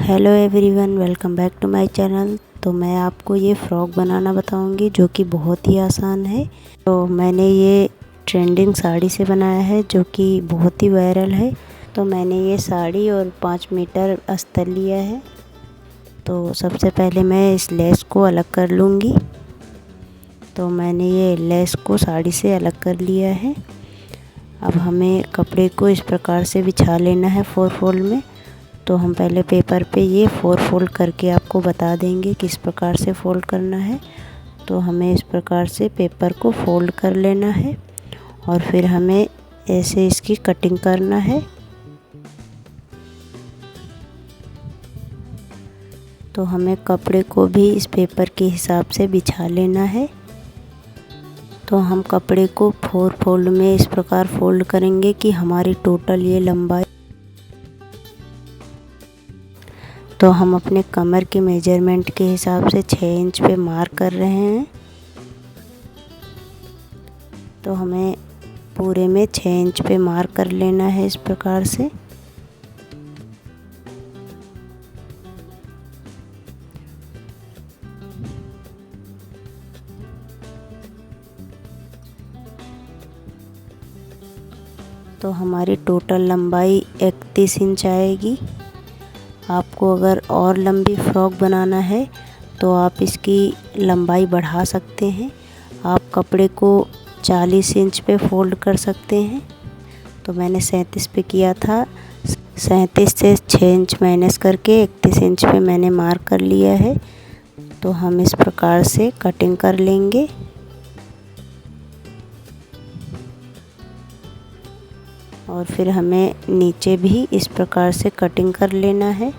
Hello everyone, welcome back to my channel. तो मैं आपको ये फ़्रॉक बनाना बताऊंगी जो कि बहुत ही आसान है। तो मैंने ये ट्रेंडिंग साड़ी से बनाया है जो कि बहुत ही वायरल है। तो मैंने ये साड़ी और 5 मीटर अस्तर लिया है। तो सबसे पहले मैं इस लेस को अलग कर लूँगी। तो मैंने ये लेस को साड़ी से अलग कर लिया है। अब हमें कपड़े को इस प्रकार से बिछा लेना है 4 फोल्ड में। तो हम पहले पेपर पे ये 4 फोल्ड करके आपको बता देंगे किस प्रकार से फ़ोल्ड करना है। तो हमें इस प्रकार से पेपर को फ़ोल्ड कर लेना है और फिर हमें ऐसे इसकी कटिंग करना है। तो हमें कपड़े को भी इस पेपर के हिसाब से बिछा लेना है। तो हम कपड़े को 4 फोल्ड में इस प्रकार फ़ोल्ड करेंगे कि हमारी टोटल ये लंबाई। तो हम अपने कमर के मेजरमेंट के हिसाब से 6 इंच पे मार्क कर रहे हैं। तो हमें पूरे में 6 इंच पे मार्क कर लेना है इस प्रकार से। तो हमारी टोटल लंबाई 31 इंच आएगी। आपको अगर और लंबी फ्रॉक बनाना है तो आप इसकी लंबाई बढ़ा सकते हैं। आप कपड़े को 40 इंच पे फ़ोल्ड कर सकते हैं। तो मैंने 37 पे किया था। 37 से 6 इंच माइनस करके 31 इंच पे मैंने मार्क कर लिया है। तो हम इस प्रकार से कटिंग कर लेंगे। और फिर हमें नीचे भी इस प्रकार से कटिंग कर लेना है।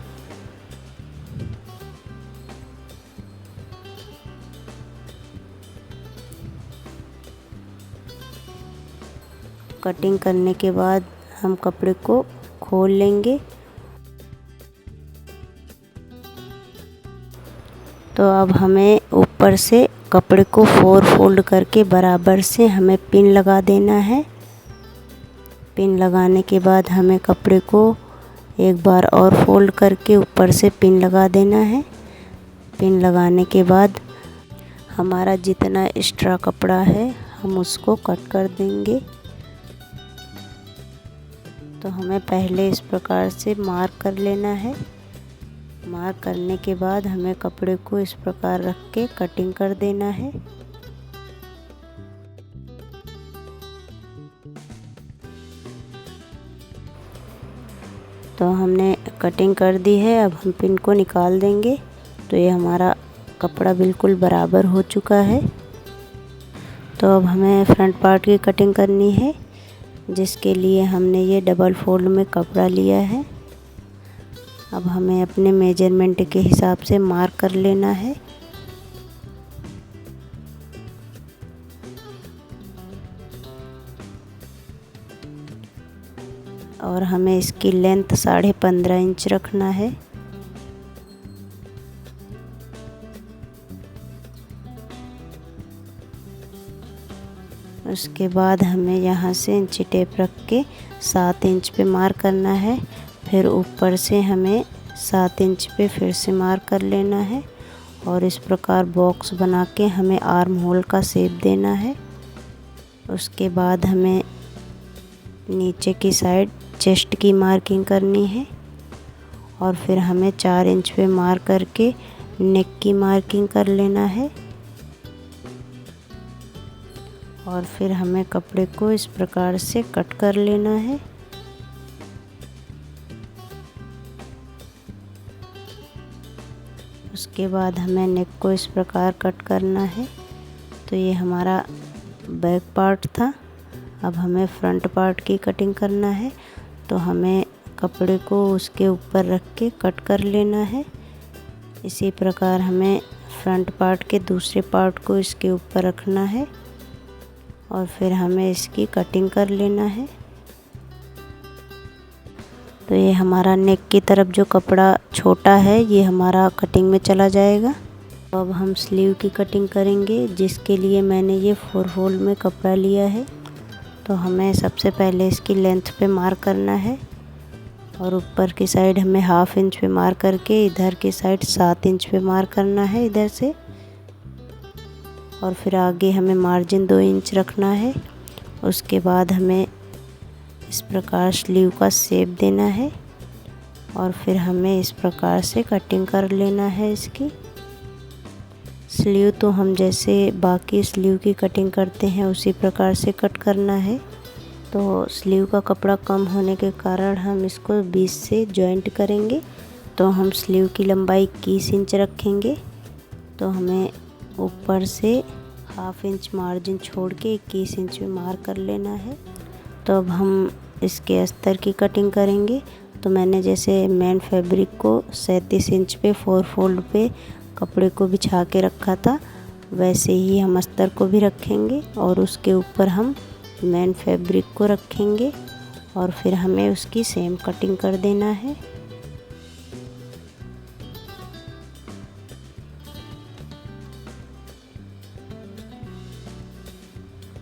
कटिंग करने के बाद हम कपड़े को खोल लेंगे। तो अब हमें ऊपर से कपड़े को 4 फोल्ड करके बराबर से हमें पिन लगा देना है। पिन लगाने के बाद हमें कपड़े को एक बार और फोल्ड करके ऊपर से पिन लगा देना है। पिन लगाने के बाद हमारा जितना एक्स्ट्रा कपड़ा है हम उसको कट कर देंगे। तो हमें पहले इस प्रकार से मार्क कर लेना है। मार्क करने के बाद हमें कपड़े को इस प्रकार रख के कटिंग कर देना है। तो हमने कटिंग कर दी है। अब हम पिन को निकाल देंगे। तो ये हमारा कपड़ा बिल्कुल बराबर हो चुका है। तो अब हमें फ्रंट पार्ट की कटिंग करनी है, जिसके लिए हमने ये डबल फोल्ड में कपड़ा लिया है। अब हमें अपने मेजरमेंट के हिसाब से मार्क कर लेना है। और हमें इसकी लेंथ 15.5 इंच रखना है। उसके बाद हमें यहाँ से इंची टेप रख के 7 इंच पे मार्क करना है। फिर ऊपर से हमें 7 इंच पे फिर से मार्क कर लेना है और इस प्रकार बॉक्स बना के हमें आर्म होल का शेप देना है। उसके बाद हमें नीचे की साइड चेस्ट की मार्किंग करनी है और फिर हमें 4 इंच पे मार्क करके नेक की मार्किंग कर लेना है। और फिर हमें कपड़े को इस प्रकार से कट कर लेना है। उसके बाद हमें नेक को इस प्रकार कट करना है। तो ये हमारा बैक पार्ट था। अब हमें फ्रंट पार्ट की कटिंग करना है। तो हमें कपड़े को उसके ऊपर रख के कट कर लेना है। इसी प्रकार हमें फ्रंट पार्ट के दूसरे पार्ट को इसके ऊपर रखना है और फिर हमें इसकी कटिंग कर लेना है। तो ये हमारा नेक की तरफ जो कपड़ा छोटा है ये हमारा कटिंग में चला जाएगा। तो अब हम स्लीव की कटिंग करेंगे, जिसके लिए मैंने ये 4 फोल्ड में कपड़ा लिया है। तो हमें सबसे पहले इसकी लेंथ पे मार्क करना है और ऊपर की साइड हमें 1/2 इंच पे मार्क करके इधर की साइड 7 इंच पे मार्क करना है इधर से। और फिर आगे हमें मार्जिन 2 इंच रखना है। उसके बाद हमें इस प्रकार स्लीव का शेप देना है और फिर हमें इस प्रकार से कटिंग कर लेना है इसकी। स्लीव तो हम जैसे बाकी स्लीव की कटिंग करते हैं उसी प्रकार से कट करना है। तो स्लीव का कपड़ा कम होने के कारण हम इसको 20 से जॉइंट करेंगे। तो हम स्लीव की लंबाई 21 इंच रखेंगे। तो हमें ऊपर से 1/2 इंच मार्जिन छोड़ के 21 इंच में मार्क कर लेना है। तो अब हम इसके अस्तर की कटिंग करेंगे। तो मैंने जैसे मेन फैब्रिक को 37 इंच पे 4 फोल्ड पे कपड़े को बिछा के रखा था, वैसे ही हम अस्तर को भी रखेंगे और उसके ऊपर हम मेन फैब्रिक को रखेंगे और फिर हमें उसकी सेम कटिंग कर देना है।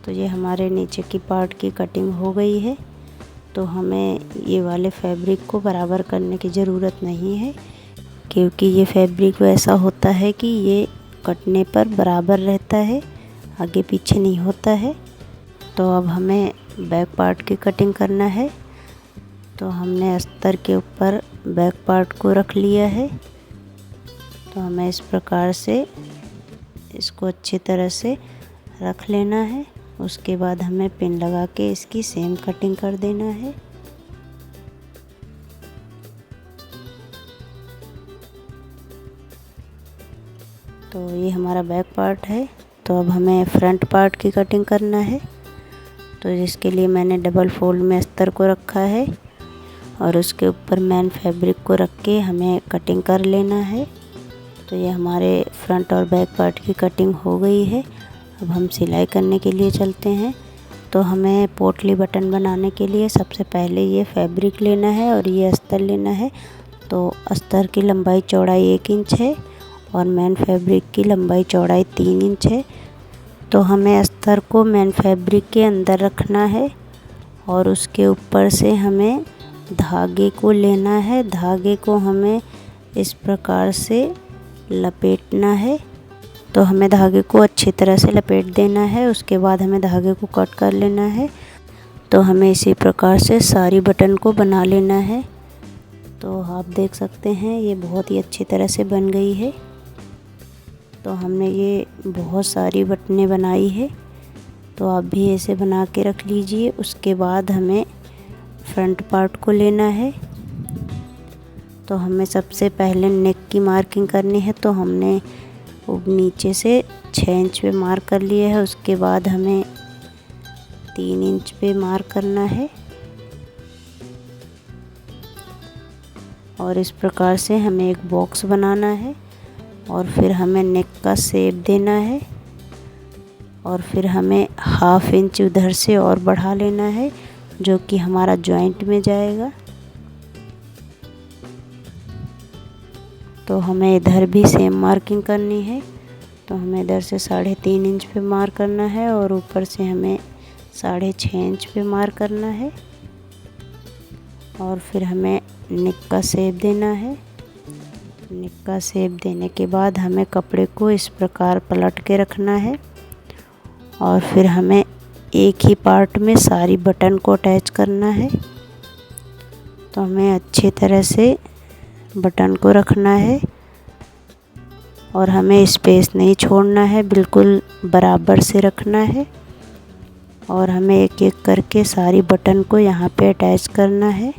तो ये हमारे नीचे की पार्ट की कटिंग हो गई है। तो हमें ये वाले फैब्रिक को बराबर करने की ज़रूरत नहीं है, क्योंकि ये फैब्रिक वैसा होता है कि ये कटने पर बराबर रहता है, आगे पीछे नहीं होता है। तो अब हमें बैक पार्ट की कटिंग करना है। तो हमने अस्तर के ऊपर बैक पार्ट को रख लिया है। तो हमें इस प्रकार से इसको अच्छी तरह से रख लेना है। उसके बाद हमें पिन लगा के इसकी सेम कटिंग कर देना है। तो ये हमारा बैक पार्ट है। तो अब हमें फ्रंट पार्ट की कटिंग करना है। तो जिसके लिए मैंने डबल फोल्ड में अस्तर को रखा है और उसके ऊपर मेन फैब्रिक को रख के हमें कटिंग कर लेना है। तो ये हमारे फ्रंट और बैक पार्ट की कटिंग हो गई है। अब हम सिलाई करने के लिए चलते हैं। तो हमें पोटली बटन बनाने के लिए सबसे पहले ये फैब्रिक लेना है और ये अस्तर लेना है। तो अस्तर की लंबाई चौड़ाई 1 इंच है और मेन फैब्रिक की लंबाई चौड़ाई 3 इंच है। तो हमें अस्तर को मेन फैब्रिक के अंदर रखना है और उसके ऊपर से हमें धागे को लेना है। धागे को हमें इस प्रकार से लपेटना है। तो हमें धागे को अच्छी तरह से लपेट देना है। उसके बाद हमें धागे को कट कर लेना है। तो हमें इसी प्रकार से सारी बटन को बना लेना है। तो आप देख सकते हैं ये बहुत ही अच्छी तरह से बन गई है। तो हमने ये बहुत सारी बटनें बनाई है। तो आप भी ऐसे बना के रख लीजिए। उसके बाद हमें फ्रंट पार्ट को लेना है। तो हमें सबसे पहले नेक की मार्किंग करनी है। तो हमने नीचे से 6 इंच पे मार्क कर लिया है। उसके बाद हमें 3 इंच पे मार्क करना है और इस प्रकार से हमें एक बॉक्स बनाना है और फिर हमें नेक का शेप देना है और फिर हमें 1/2 इंच उधर से और बढ़ा लेना है, जो कि हमारा जॉइंट में जाएगा। तो हमें इधर भी सेम मार्किंग करनी है। तो हमें इधर से 3.5 इंच पे मार्क करना है और ऊपर से हमें 6.5 इंच पे मार्क करना है और फिर हमें नेक का शेप देना है। नेक का शेप देने के बाद हमें कपड़े को इस प्रकार पलट के रखना है और फिर हमें एक ही पार्ट में सारी बटन को अटैच करना है। तो हमें अच्छी तरह से बटन को रखना है और हमें स्पेस नहीं छोड़ना है, बिल्कुल बराबर से रखना है और हमें एक एक करके सारी बटन को यहाँ पे अटैच करना है।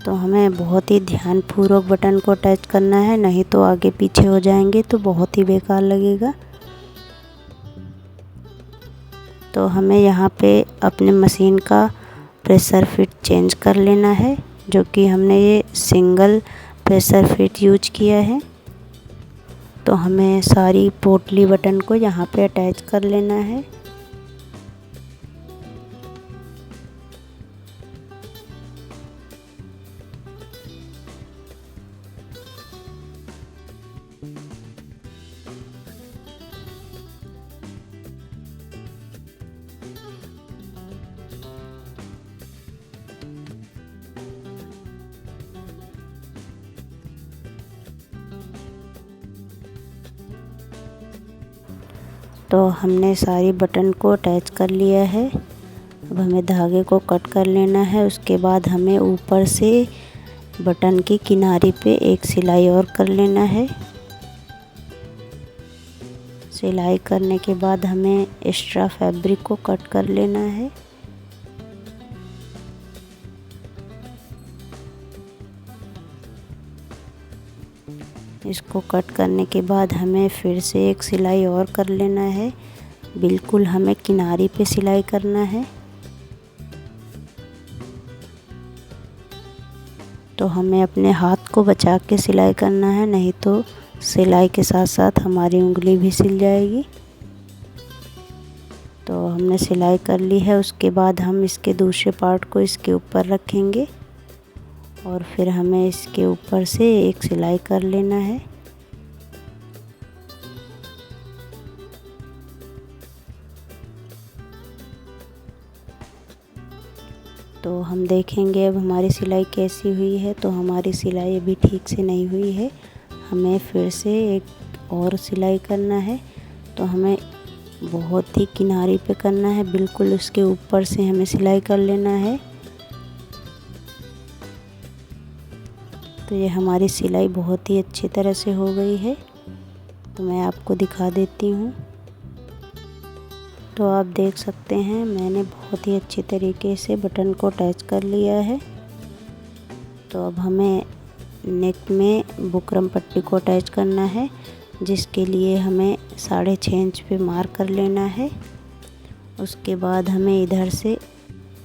तो हमें बहुत ही ध्यानपूर्वक बटन को अटैच करना है, नहीं तो आगे पीछे हो जाएंगे तो बहुत ही बेकार लगेगा। तो हमें यहाँ पे अपने मशीन का प्रेशर फिट चेंज कर लेना है, जो कि हमने ये सिंगल प्रेशर फिट यूज किया है। तो हमें सारी पोटली बटन को यहाँ पे अटैच कर लेना है। तो हमने सारी बटन को अटैच कर लिया है। अब हमें धागे को कट कर लेना है। उसके बाद हमें ऊपर से बटन की किनारे पे एक सिलाई और कर लेना है। सिलाई करने के बाद हमें एक्स्ट्रा फैब्रिक को कट कर लेना है। इसको कट करने के बाद हमें फिर से एक सिलाई और कर लेना है। बिल्कुल हमें किनारे पे सिलाई करना है। तो हमें अपने हाथ को बचा के सिलाई करना है, नहीं तो सिलाई के साथ साथ हमारी उंगली भी सिल जाएगी। तो हमने सिलाई कर ली है। उसके बाद हम इसके दूसरे पार्ट को इसके ऊपर रखेंगे और फिर हमें इसके ऊपर से एक सिलाई कर लेना है। तो हम देखेंगे अब हमारी सिलाई कैसी हुई है। तो हमारी सिलाई अभी ठीक से नहीं हुई है, हमें फिर से एक और सिलाई करना है। तो हमें बहुत ही किनारे पे करना है, बिल्कुल उसके ऊपर से हमें सिलाई कर लेना है। तो ये हमारी सिलाई बहुत ही अच्छी तरह से हो गई है। तो मैं आपको दिखा देती हूँ। तो आप देख सकते हैं मैंने बहुत ही अच्छी तरीके से बटन को अटैच कर लिया है। तो अब हमें नेक में बुकरम पट्टी को अटैच करना है, जिसके लिए हमें 6.5 इंच पे मार्क कर लेना है। उसके बाद हमें इधर से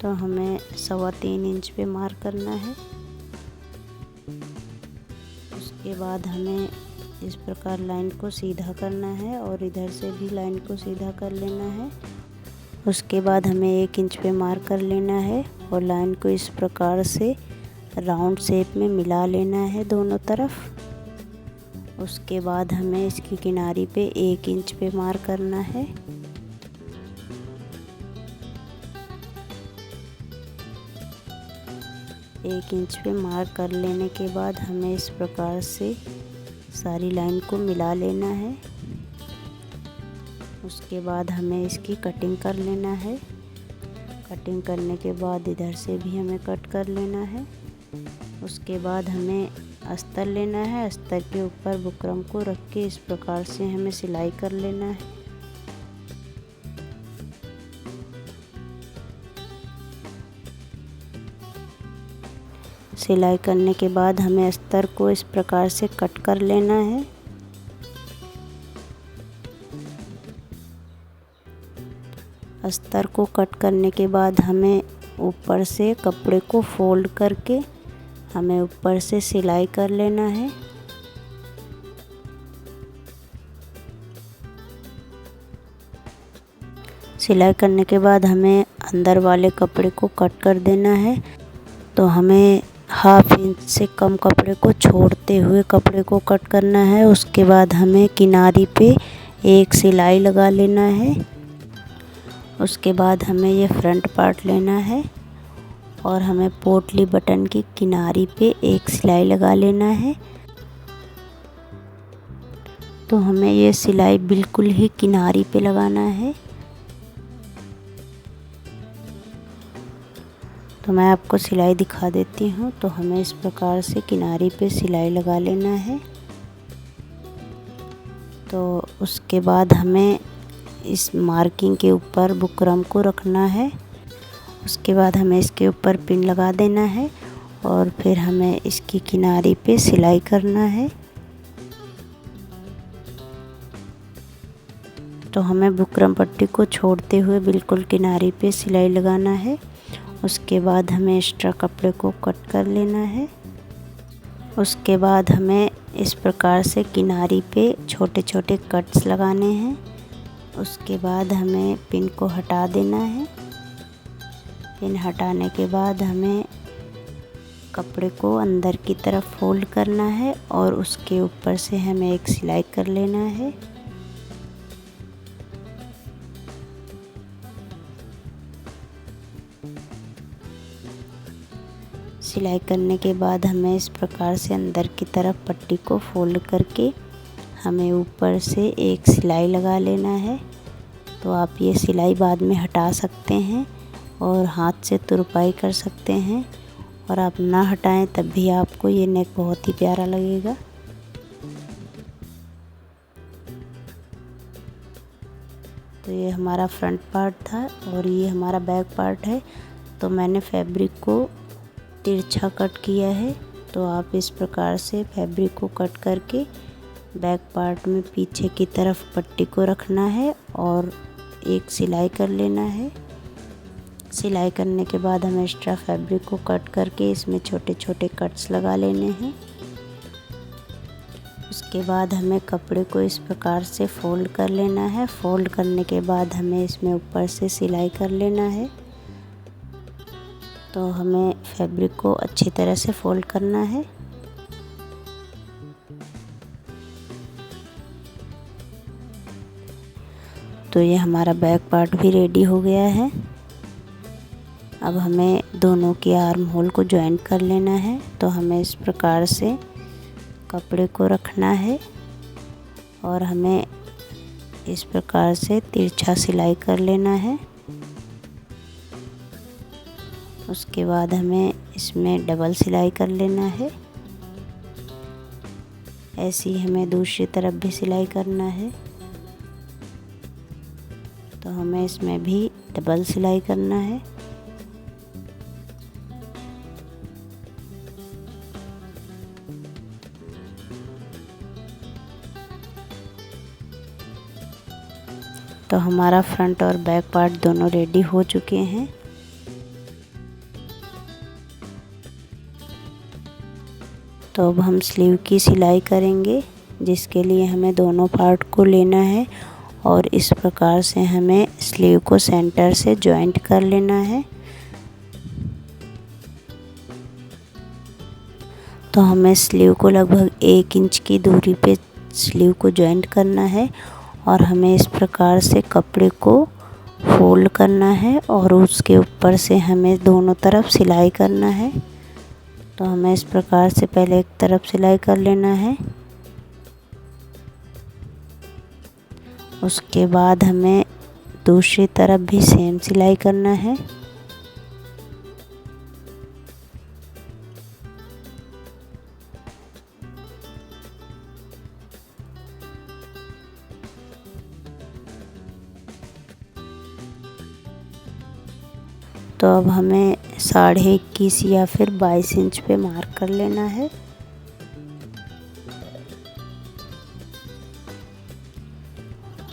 तो हमें 3.25 इंच पे मार्क करना है। उसके बाद हमें इस प्रकार लाइन को सीधा करना है और इधर से भी लाइन को सीधा कर लेना है। उसके बाद हमें 1 इंच पे मार्क कर लेना है और लाइन को इस प्रकार से राउंड शेप में मिला लेना है दोनों तरफ। उसके बाद हमें इसकी किनारी पे 1 इंच पे मार्क करना है। एक इंच पे मार्क कर लेने के बाद हमें इस प्रकार से सारी लाइन को मिला लेना है। उसके बाद हमें इसकी कटिंग कर लेना है। कटिंग करने के बाद इधर से भी हमें कट कर लेना है। उसके बाद हमें अस्तर लेना है। अस्तर के ऊपर बुकरम को रख के इस प्रकार से हमें सिलाई कर लेना है। सिलाई करने के बाद हमें अस्तर को इस प्रकार से कट कर लेना है। अस्तर को कट करने के बाद हमें ऊपर से कपड़े को फोल्ड करके हमें ऊपर से सिलाई कर लेना है। सिलाई करने के बाद हमें अंदर वाले कपड़े को कट कर देना है। तो हमें 1/2 इंच से कम कपड़े को छोड़ते हुए कपड़े को कट करना है। उसके बाद हमें किनारी पे एक सिलाई लगा लेना है। उसके बाद हमें ये फ्रंट पार्ट लेना है और हमें पोटली बटन की किनारी पे एक सिलाई लगा लेना है। तो हमें ये सिलाई बिल्कुल ही किनारी पे लगाना है। तो मैं आपको सिलाई दिखा देती हूँ। तो हमें इस प्रकार से किनारी पे सिलाई लगा लेना है। तो उसके बाद हमें इस मार्किंग के ऊपर बुकरम को रखना है। उसके बाद हमें इसके ऊपर पिन लगा देना है और फिर हमें इसकी किनारी पे सिलाई करना है। तो हमें बुकरम पट्टी को छोड़ते हुए बिल्कुल किनारी पे सिलाई लगाना है। उसके बाद हमें एक्स्ट्रा कपड़े को कट कर लेना है। उसके बाद हमें इस प्रकार से किनारी पे छोटे छोटे कट्स लगाने हैं। उसके बाद हमें पिन को हटा देना है। पिन हटाने के बाद हमें कपड़े को अंदर की तरफ फोल्ड करना है और उसके ऊपर से हमें एक सिलाई कर लेना है। सिलाई करने के बाद हमें इस प्रकार से अंदर की तरफ पट्टी को फोल्ड करके हमें ऊपर से एक सिलाई लगा लेना है। तो आप ये सिलाई बाद में हटा सकते हैं और हाथ से तुरपाई कर सकते हैं, और आप ना हटाएं तब भी आपको ये नेक बहुत ही प्यारा लगेगा। तो ये हमारा फ्रंट पार्ट था और ये हमारा बैक पार्ट है। तो मैंने फैब्रिक को तिरछा कट किया है। तो आप इस प्रकार से फैब्रिक को कट करके बैक पार्ट में पीछे की तरफ पट्टी को रखना है और एक सिलाई कर लेना है। सिलाई करने के बाद हमें एक्स्ट्रा फैब्रिक को कट करके इसमें छोटे छोटे कट्स लगा लेने हैं। उसके बाद हमें कपड़े को इस प्रकार से फोल्ड कर लेना है। फोल्ड करने के बाद हमें इसमें ऊपर से सिलाई कर लेना है। तो हमें फैब्रिक को अच्छी तरह से फोल्ड करना है। तो ये हमारा बैक पार्ट भी रेडी हो गया है। अब हमें दोनों की आर्म होल को ज्वाइन कर लेना है। तो हमें इस प्रकार से कपड़े को रखना है और हमें इस प्रकार से तिरछा सिलाई कर लेना है। उसके बाद हमें इसमें डबल सिलाई कर लेना है। ऐसे ही हमें दूसरी तरफ भी सिलाई करना है। तो हमें इसमें भी डबल सिलाई करना है। तो हमारा फ्रंट और बैक पार्ट दोनों रेडी हो चुके हैं। तो अब हम स्लीव की सिलाई करेंगे, जिसके लिए हमें दोनों पार्ट को लेना है और इस प्रकार से हमें स्लीव को सेंटर से जॉइंट कर लेना है। तो हमें स्लीव को लगभग 1 इंच की दूरी पे स्लीव को जॉइंट करना है और हमें इस प्रकार से कपड़े को फोल्ड करना है और उसके ऊपर से हमें दोनों तरफ सिलाई करना है। तो हमें इस प्रकार से पहले एक तरफ सिलाई कर लेना है। उसके बाद हमें दूसरी तरफ भी सेम सिलाई करना है। तो अब हमें 21.5 या फिर 22 इंच पे मार्क कर लेना है।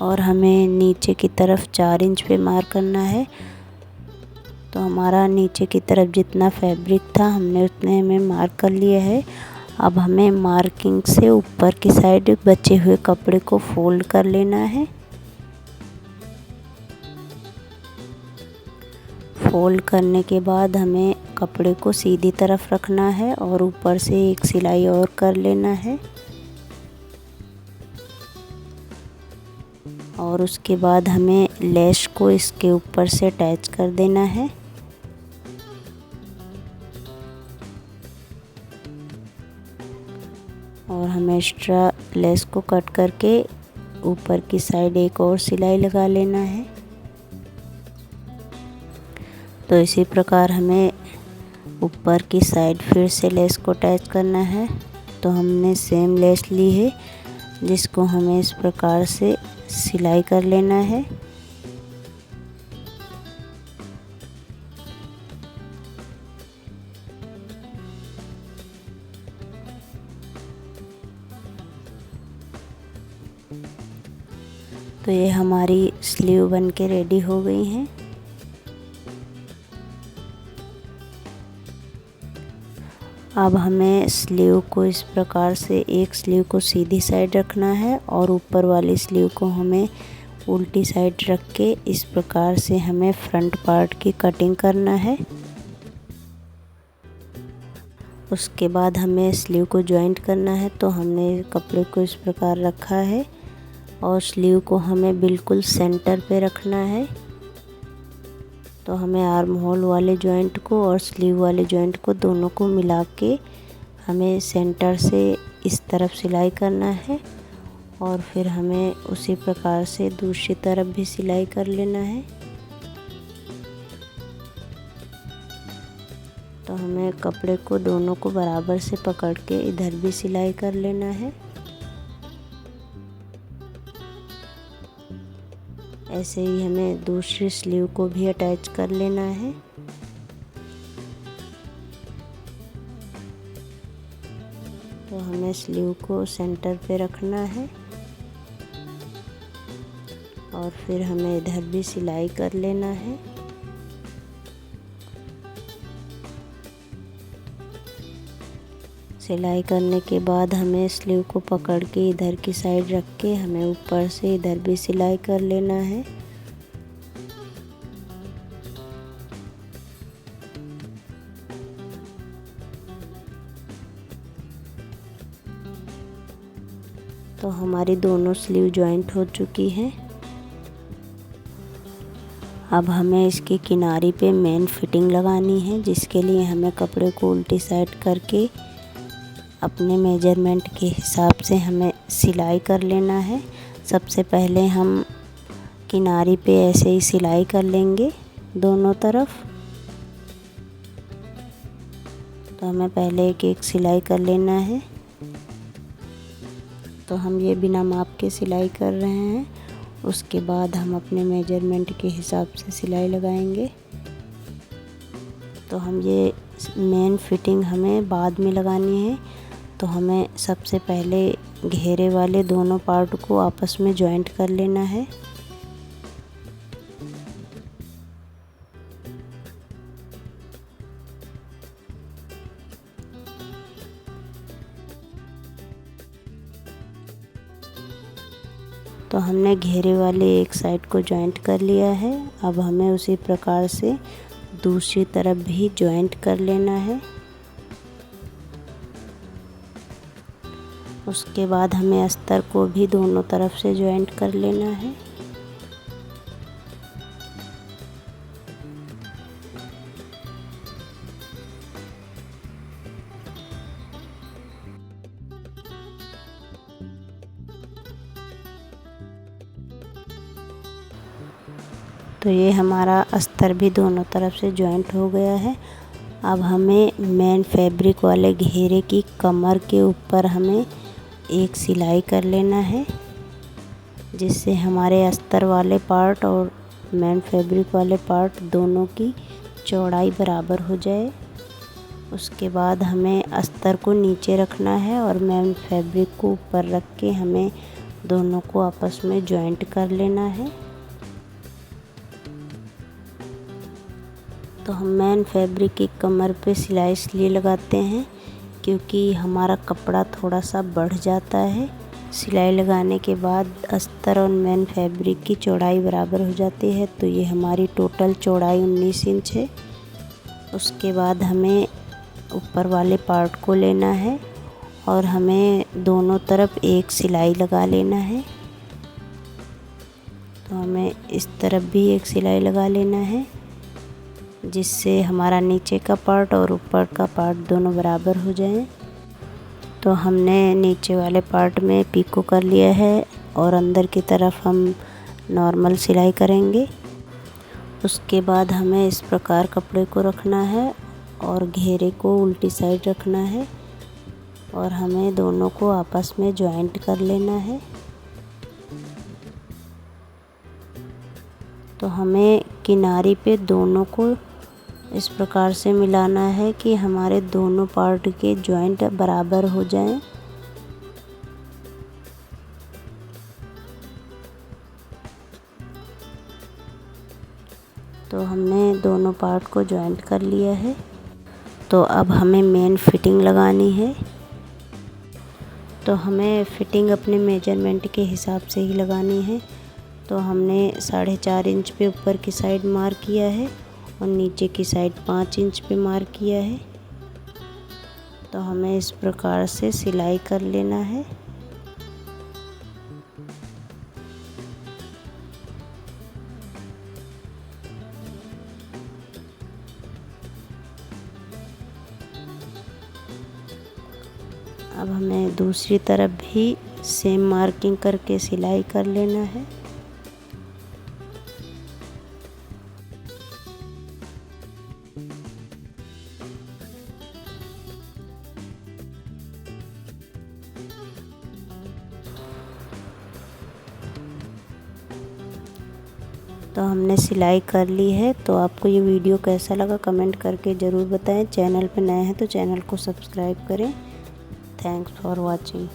और हमें नीचे की तरफ 4 इंच पे मार्क करना है। तो हमारा नीचे की तरफ जितना फैब्रिक था हमने उतने में मार्क कर लिया है। अब हमें मार्किंग से ऊपर की साइड बचे हुए कपड़े को फोल्ड कर लेना है। फोल्ड करने के बाद हमें कपड़े को सीधी तरफ रखना है और ऊपर से एक सिलाई और कर लेना है। और उसके बाद हमें लेस को इसके ऊपर से अटैच कर देना है। और हमें एक्स्ट्रा लेस को कट करके ऊपर की साइड एक और सिलाई लगा लेना है। तो इसी प्रकार हमें ऊपर की साइड फिर से लेस को अटैच करना है। तो हमने सेम लेस ली है, जिसको हमें इस प्रकार से सिलाई कर लेना है। तो ये हमारी स्लीव बन के रेडी हो गई हैं। अब हमें स्लीव को इस प्रकार से एक स्लीव को सीधी साइड रखना है और ऊपर वाली स्लीव को हमें उल्टी साइड रख के इस प्रकार से हमें फ्रंट पार्ट की कटिंग करना है। उसके बाद हमें स्लीव को जॉइंट करना है। तो हमने कपड़े को इस प्रकार रखा है और स्लीव को हमें बिल्कुल सेंटर पे रखना है। तो हमें आर्म होल वाले जॉइंट को और स्लीव वाले जॉइंट को दोनों को मिला के हमें सेंटर से इस तरफ सिलाई करना है और फिर हमें उसी प्रकार से दूसरी तरफ भी सिलाई कर लेना है। तो हमें कपड़े को दोनों को बराबर से पकड़ के इधर भी सिलाई कर लेना है। ऐसे ही हमें दूसरी स्लीव को भी अटैच कर लेना है। तो हमें स्लीव को सेंटर पे रखना है और फिर हमें इधर भी सिलाई कर लेना है। सिलाई करने के बाद हमें स्लीव को पकड़ के इधर की साइड रख के हमें ऊपर से इधर भी सिलाई कर लेना है। तो हमारी दोनों स्लीव जॉइंट हो चुकी हैं। अब हमें इसके किनारे पे मेन फिटिंग लगानी है, जिसके लिए हमें कपड़े को उल्टी साइड करके अपने मेजरमेंट के हिसाब से हमें सिलाई कर लेना है। सबसे पहले हम किनारे पे ऐसे ही सिलाई कर लेंगे दोनों तरफ। तो हमें पहले एक एक सिलाई कर लेना है। तो हम ये बिना माप के सिलाई कर रहे हैं। उसके बाद हम अपने मेजरमेंट के हिसाब से सिलाई लगाएंगे। तो हम ये मेन फिटिंग हमें बाद में लगानी है। तो हमें सबसे पहले घेरे वाले दोनों पार्ट को आपस में जॉइंट कर लेना है। तो हमने घेरे वाले एक साइड को जॉइंट कर लिया है। अब हमें उसी प्रकार से दूसरी तरफ भी जॉइंट कर लेना है। उसके बाद हमें अस्तर को भी दोनों तरफ से जॉइंट कर लेना है। तो ये हमारा अस्तर भी दोनों तरफ से जॉइंट हो गया है। अब हमें मेन फैब्रिक वाले घेरे की कमर के ऊपर हमें एक सिलाई कर लेना है, जिससे हमारे अस्तर वाले पार्ट और मेन फैब्रिक वाले पार्ट दोनों की चौड़ाई बराबर हो जाए। उसके बाद हमें अस्तर को नीचे रखना है और मेन फैब्रिक को ऊपर रख के हमें दोनों को आपस में जॉइंट कर लेना है। तो हम मेन फैब्रिक की कमर पे सिलाई इसलिए लगाते हैं क्योंकि हमारा कपड़ा थोड़ा सा बढ़ जाता है। सिलाई लगाने के बाद अस्तर और मेन फैब्रिक की चौड़ाई बराबर हो जाती है। तो ये हमारी टोटल चौड़ाई 19 इंच है। उसके बाद हमें ऊपर वाले पार्ट को लेना है और हमें दोनों तरफ एक सिलाई लगा लेना है। तो हमें इस तरफ भी एक सिलाई लगा लेना है, जिससे हमारा नीचे का पार्ट और ऊपर का पार्ट दोनों बराबर हो जाएं। तो हमने नीचे वाले पार्ट में पीको कर लिया है और अंदर की तरफ हम नॉर्मल सिलाई करेंगे। उसके बाद हमें इस प्रकार कपड़े को रखना है और घेरे को उल्टी साइड रखना है और हमें दोनों को आपस में जॉइंट कर लेना है। तो हमें किनारे पे दोनों को इस प्रकार से मिलाना है कि हमारे दोनों पार्ट के जॉइंट बराबर हो जाएं। तो हमने दोनों पार्ट को जॉइंट कर लिया है। तो अब हमें मेन फिटिंग लगानी है। तो हमें फिटिंग अपने मेजरमेंट के हिसाब से ही लगानी है। तो हमने 4.5 इंच पे ऊपर की साइड मार्क किया है और नीचे की साइड 5 इंच पे मार्क किया है। तो हमें इस प्रकार से सिलाई कर लेना है। अब हमें दूसरी तरफ भी सेम मार्किंग करके सिलाई कर लेना है। तो हमने सिलाई कर ली है। तो आपको ये वीडियो कैसा लगा कमेंट करके ज़रूर बताएं। चैनल पे नए हैं तो चैनल को सब्सक्राइब करें। Thanks for watching.